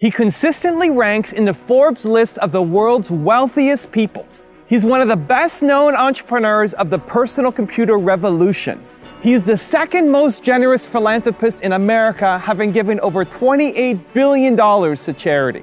He consistently ranks in the Forbes list of the world's wealthiest people. He's one of the best-known entrepreneurs of the personal computer revolution. He is the second most generous philanthropist in America, having given over $28 billion to charity.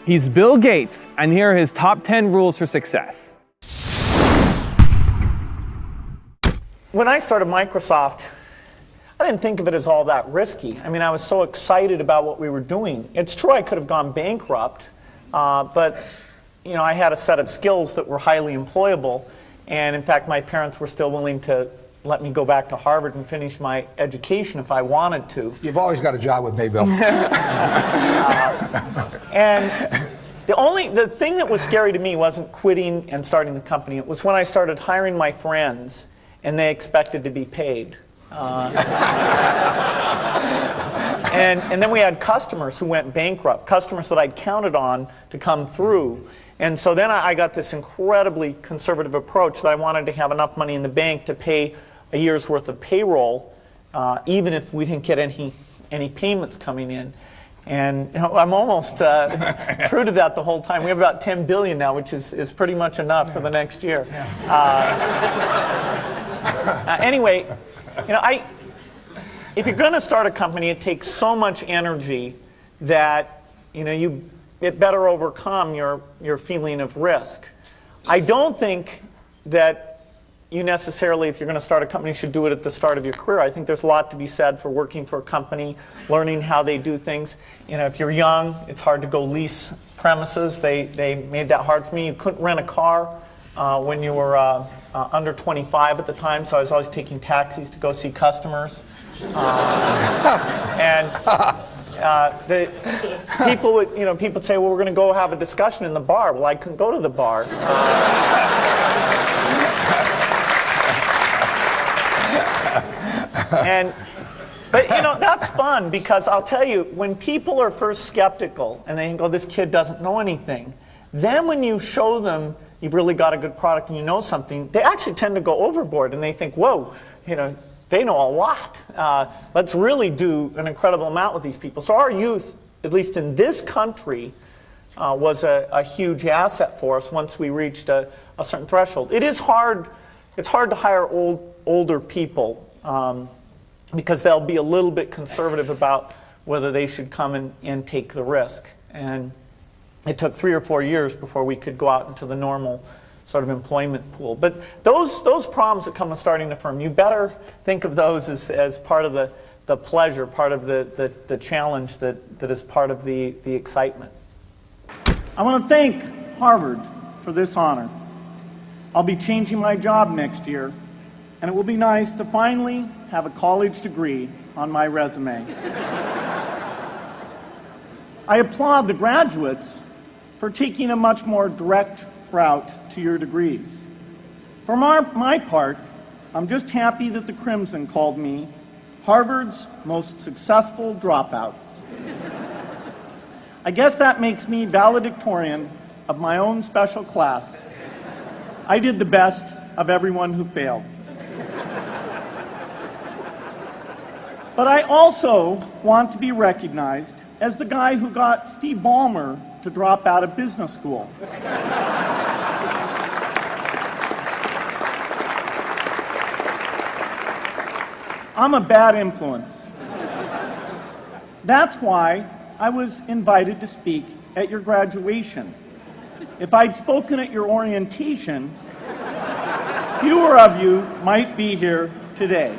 He's Bill Gates, and here are his top 10 rules for success. When I started Microsoft, I didn't think of it as all that risky. I mean, I was so excited about what we were doing. It's true I could have gone bankrupt, but I had a set of skills that were highly employable. And in fact, my parents were still willing to let me go back to Harvard and finish my education if I wanted to. You've always got a job with me, Bill. And the thing that was scary to me wasn't quitting and starting the company. It was when I started hiring my friends and they expected to be paid. And then we had customers who went bankrupt, customers that I'd counted on to come through. And so then I got this incredibly conservative approach that I wanted to have enough money in the bank to pay a year's worth of payroll, even if we didn't get any payments coming in. And I'm almost true to that the whole time. We have about $10 billion now, which is pretty much enough for the next year. Anyway, if you're going to start a company, it takes so much energy that it better overcome your feeling of risk. I don't think that you necessarily, if you're going to start a company, should do it at the start of your career. I think there's a lot to be said for working for a company, learning how they do things. If you're young, it's hard to go lease premises. They made that hard for me. You couldn't rent a car when you were under 25 at the time, so I was always taking taxis to go see customers. The people would, people would say, well, we're going to go have a discussion in the bar. Well, I couldn't go to the bar. But that's fun, because I'll tell you, when people are first skeptical and they think, oh, this kid doesn't know anything, then when you show them you've really got a good product and you know something, they actually tend to go overboard and they think, whoa, they know a lot. Let's really do an incredible amount with these people. So our youth, at least in this country, was a huge asset for us once we reached a certain threshold. It's hard to hire older people because they'll be a little bit conservative about whether they should come and take the risk. And it took 3 or 4 years before we could go out into the normal sort of employment pool. But those problems that come with starting a firm, you better think of those as part of the pleasure, part of the challenge that is part of the excitement. I want to thank Harvard for this honor. I'll be changing my job next year, and it will be nice to finally have a college degree on my resume. I applaud the graduates for taking a much more direct route to your degrees. For my part, I'm just happy that the Crimson called me Harvard's most successful dropout. I guess that makes me valedictorian of my own special class. I did the best of everyone who failed. But I also want to be recognized as the guy who got Steve Ballmer to drop out of business school. I'm a bad influence. That's why I was invited to speak at your graduation. If I'd spoken at your orientation, fewer of you might be here today.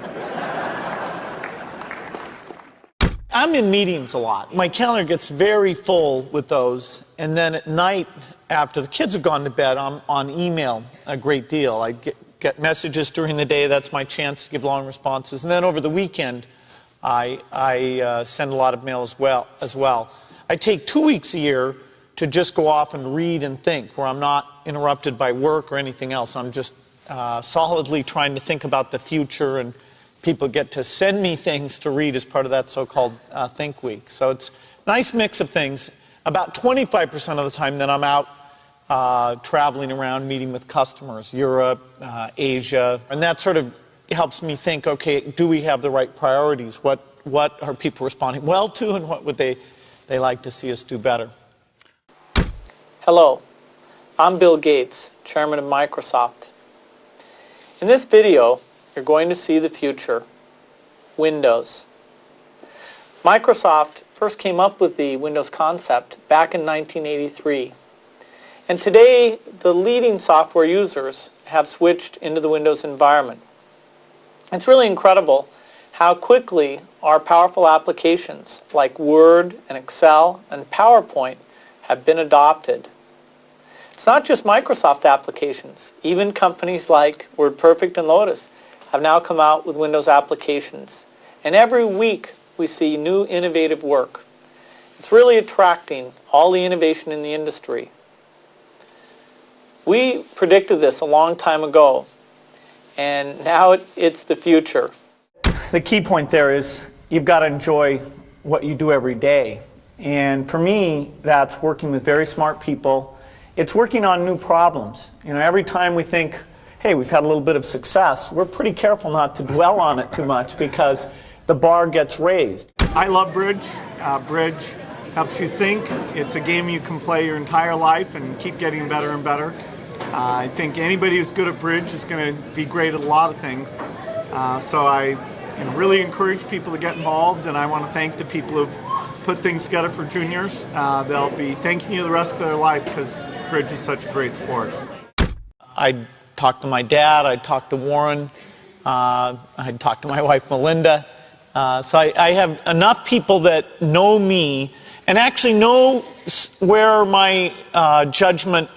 I'm in meetings a lot. My calendar gets very full with those, and then at night, after the kids have gone to bed, I'm on email a great deal. I get messages during the day. That's my chance to give long responses. And then over the weekend, I send a lot of mail as well. I take 2 weeks a year to just go off and read and think, where I'm not interrupted by work or anything else. I'm just solidly trying to think about the future, and people get to send me things to read as part of that so-called Think Week. So it's a nice mix of things. About 25% of the time that I'm out traveling around, meeting with customers, Europe, Asia, and that sort of helps me think, okay, do we have the right priorities? What are people responding well to, and what would they They like to see us do better. Hello, I'm Bill Gates, Chairman of Microsoft. In this video, you're going to see the future, Windows. Microsoft first came up with the Windows concept back in 1983. And today, the leading software users have switched into the Windows environment. It's really incredible how quickly our powerful applications like Word and Excel and PowerPoint have been adopted. It's not just Microsoft applications. Even companies like WordPerfect and Lotus have now come out with Windows applications. And every week we see new innovative work. It's really attracting all the innovation in the industry. We predicted this a long time ago, and now it's the future. The key point there is you've got to enjoy what you do every day. And for me, that's working with very smart people. It's working on new problems. You know, every time we think, hey, we've had a little bit of success, we're pretty careful not to dwell on it too much because the bar gets raised. I love bridge. Bridge helps you think. It's a game you can play your entire life and keep getting better and better. I think anybody who's good at bridge is going to be great at a lot of things. So I really encourage people to get involved, and I want to thank the people who've put things together for juniors. They'll be thanking you the rest of their life because bridge is such a great sport. I talked to my dad, I talked to Warren, I talked to my wife Melinda. So I have enough people that know me and actually know where my judgment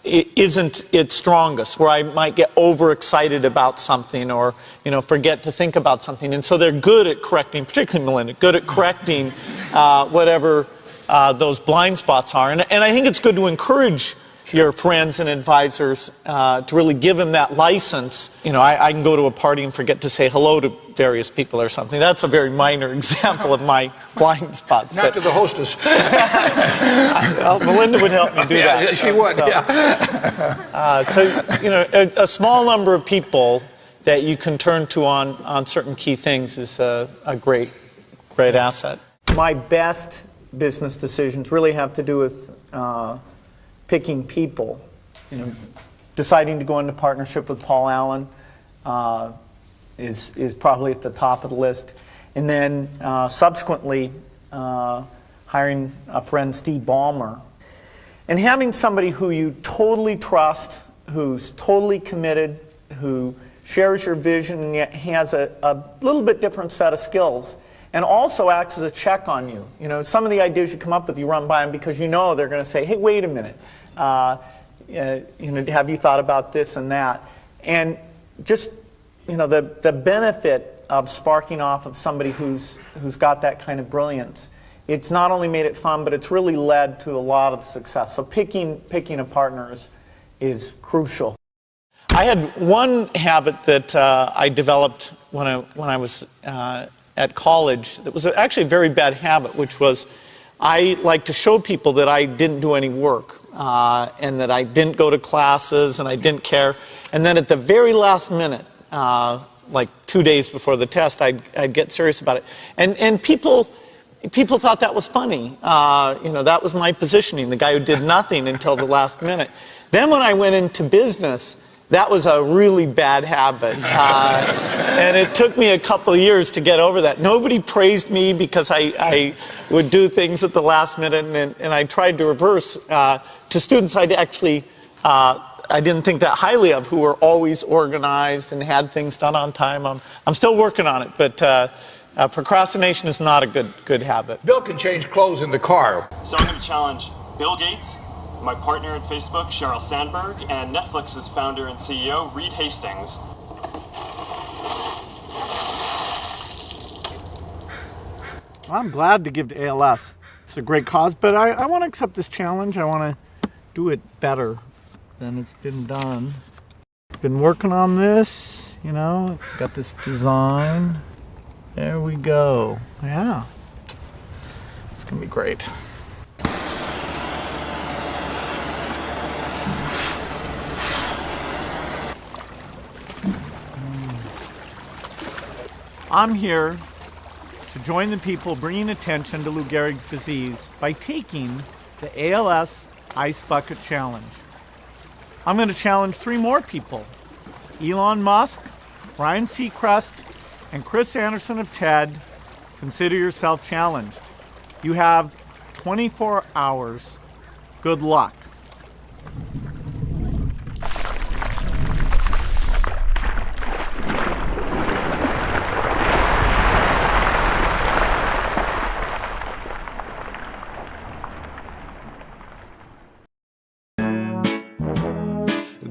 isn't its strongest, where I might get overexcited about something or forget to think about something. And so they're good at correcting, particularly Melinda, good at correcting whatever those blind spots are. And I think it's good to encourage your friends and advisors to really give them that license. I can go to a party and forget to say hello to various people or something. That's a very minor example of my blind spots. Not to the hostess. Well, Melinda would help me do that. Yeah, she would, So, a small number of people that you can turn to on certain key things is a great asset. My best business decisions really have to do with picking people. Deciding to go into partnership with Paul Allen is probably at the top of the list. And then subsequently hiring a friend, Steve Ballmer. And having somebody who you totally trust, who's totally committed, who shares your vision and yet has a little bit different set of skills, and also acts as a check on you. Some of the ideas you come up with, you run by them because they're going to say, hey, wait a minute. Have you thought about this and that? And just, the benefit of sparking off of somebody who's got that kind of brilliance, it's not only made it fun, but it's really led to a lot of success. So picking a partner is crucial. I had one habit that I developed when I was at college that was actually a very bad habit, which was I like to show people that I didn't do any work and that I didn't go to classes and I didn't care. And then at the very last minute, like 2 days before the test, I'd get serious about it. And people thought that was funny. That was my positioning, the guy who did nothing until the last minute. Then when I went into business, that was a really bad habit. And it took me a couple of years to get over that. Nobody praised me because I would do things at the last minute, and I tried to reverse to students I didn't think that highly of, who were always organized and had things done on time. I'm still working on it, but procrastination is not a good habit. Bill can change clothes in the car. So I'm going to challenge Bill Gates, my partner at Facebook, Sheryl Sandberg, and Netflix's founder and CEO, Reed Hastings. I'm glad to give to ALS. It's a great cause, but I want to accept this challenge. I want to do it better than it's been done. Been working on this, got this design. There we go. Yeah. It's going to be great. I'm here to join the people bringing attention to Lou Gehrig's disease by taking the ALS Ice Bucket Challenge. I'm going to challenge 3 more people: Elon Musk, Ryan Seacrest, and Chris Anderson of TED. Consider yourself challenged. You have 24 hours. Good luck.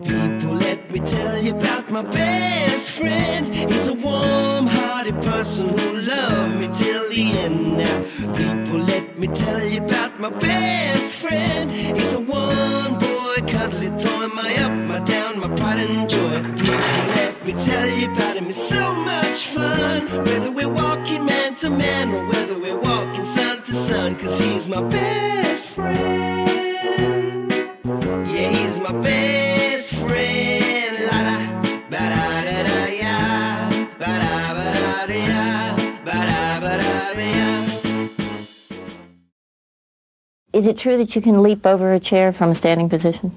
People, let me tell you about my best friend. He's a warm-hearted person who loved me till the end. Now, people, let me tell you about my best friend. He's a one-boy, cuddly toy, my up, my down, my pride and joy. People, let me tell you about him. It's so much fun, whether we're walking man to man or whether we're walking sun to sun, 'cause he's my best friend. Yeah, he's my best friend. La la, ba da da da ya, ba da da ya, ba da da ya. Is it true that you can leap over a chair from a standing position?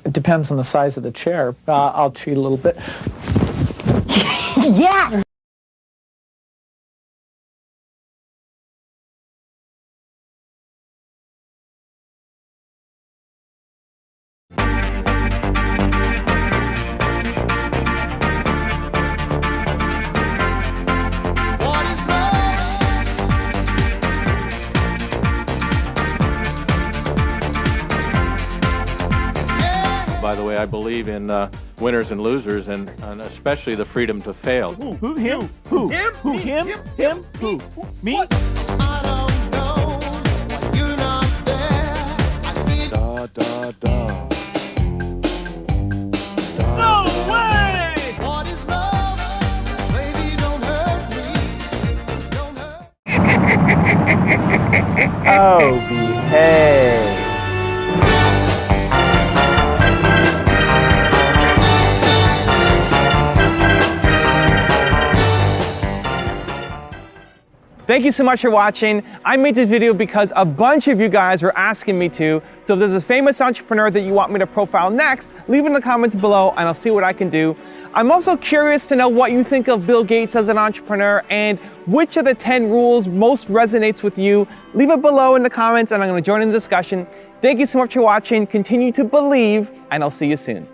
It depends on the size of the chair. I'll cheat a little bit. Yes! By the way, I believe in winners and losers, and especially the freedom to fail. Who? Him? Who? Him? Who? Him? Him? Who? Me? I don't know why you're not there. I need da da da. No way! What is love? Baby, don't hurt me. Don't hurt. Oh, behave. Thank you so much for watching. I made this video because a bunch of you guys were asking me to. So if there's a famous entrepreneur that you want me to profile next, leave it in the comments below and I'll see what I can do. I'm also curious to know what you think of Bill Gates as an entrepreneur and which of the 10 rules most resonates with you. Leave it below in the comments and I'm going to join in the discussion. Thank you so much for watching. Continue to believe and I'll see you soon.